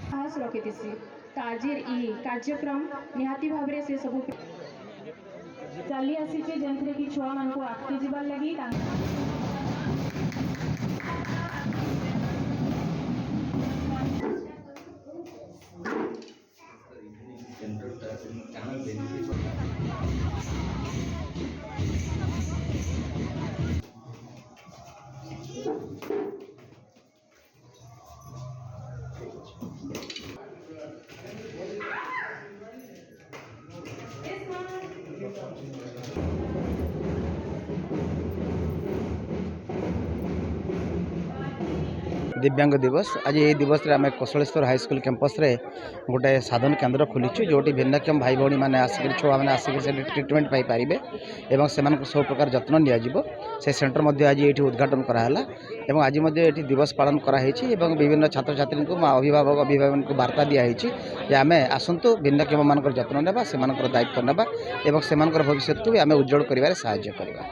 साहस रखी कार्य कार्यक्रम निहाती भाव से सब चली आसी जो कि छुआ मान आगे जीवार लगी दिव्यांग दिवस आज ये दिवस रे आम कौशलेश्वर हाईस्कल कैंपस रे गोटे साधन केन्द्र खोलीचु जोटी भिन्नक्षम भाई भौणी मैंने आसिक छुआ मैंने आसिक ट्रिटमेंट पाइपर एवं से सब प्रकार जत्न नि सेंटर आज ये उद्घाटन कराला एवं आज ये दिवस पालन कराई विभिन्न छात्र छात्री को अभिभावक अभिभावक को वार्ता दिखाई आम आसतु भिन्नक्षम मान जत्न ना से दायित्व ना और से भविष्य को भी आम उज्जवल कर साहाय्य करवा।